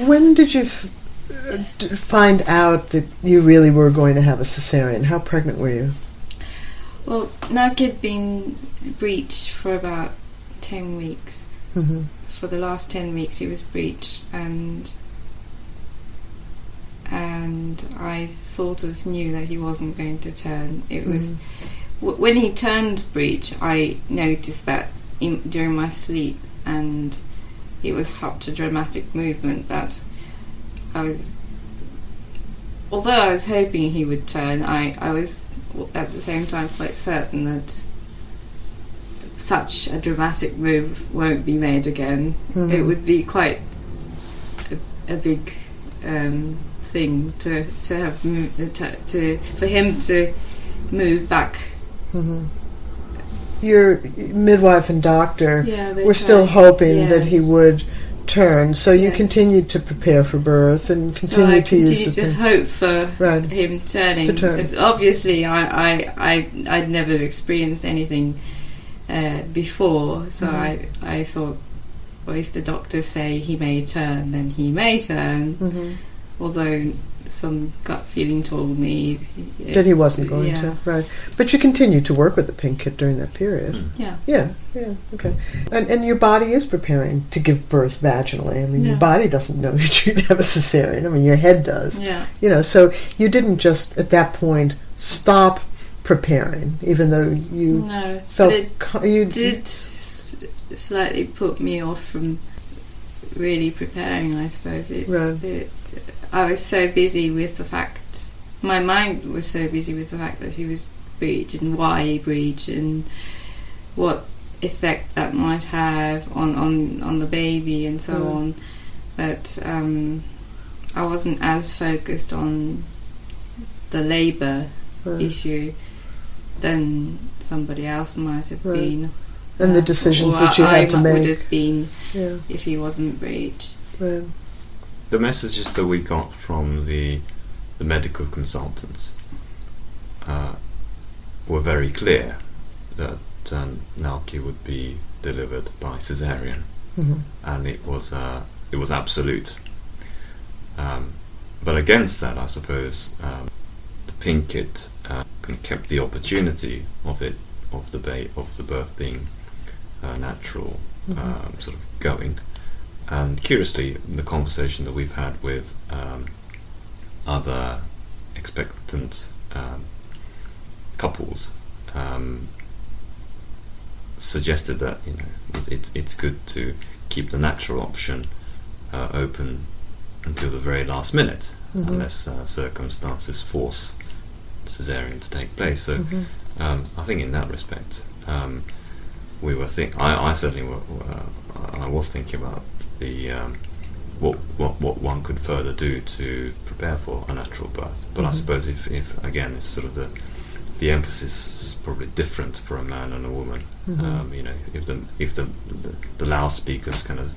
When did you find out that you really were going to have a cesarean? How pregnant were you? Well, Naoki had been breech for about 10 weeks. Mm-hmm. For the last 10 weeks he was breech, and I sort of knew that he wasn't going to turn. It was when he turned breech, I noticed that during my sleep, and it was such a dramatic movement that although I was hoping he would turn, I was at the same time quite certain that such a dramatic move won't be made again. Mm-hmm. It would be quite a big thing to have for him to move back. Mm-hmm. Your midwife and doctor were still tried. hoping that he would turn, so you continued to prepare for birth and continued to use the hope for him turning. Because obviously I'd never experienced anything before, so I thought, well, if the doctors say he may turn, then he may turn. Mm-hmm. Although some gut feeling told me that he wasn't going to. Right. But you continued to work with the pink kit during that period. Yeah, okay. And your body is preparing to give birth vaginally. I mean, your body doesn't know that you'd have a cesarean. I mean, your head does. Yeah. You know, so you didn't just at that point stop preparing, even though you felt you did slightly put me off from really preparing, I suppose. I was so busy with the fact, my mind was so busy with the fact that he was breech and why he breech and what effect that might have on the baby and so on, that I wasn't as focused on the labour issue than somebody else might have been. And the decisions that you had to make. Would have been if he wasn't breech. Right. The messages that we got from the medical consultants were very clear that Naoki would be delivered by cesarean, and it was absolute. But against that, I suppose, the pink kit kept the opportunity of the birth being natural, sort of going. And curiously, the conversation that we've had with other expectant couples suggested that it's good to keep the natural option open until the very last minute, unless circumstances force cesarean to take place. So I think in that respect, we were I certainly I was thinking about the what one could further do to prepare for a natural birth. But I suppose if again, it's sort of the emphasis is probably different for a man and a woman. If the loudspeakers kind of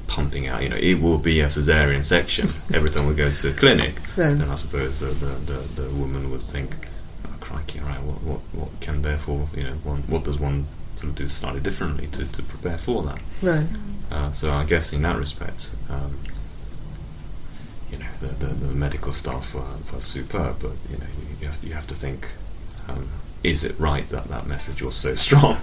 pumping out, it will be a cesarean section every time we go to a clinic, then I suppose the woman would think, oh, crikey, all right, what can therefore what does one sort of do slightly differently to prepare for that? Right. So I guess in that respect, the medical staff were superb, but you have to think, is it right that message was so strong?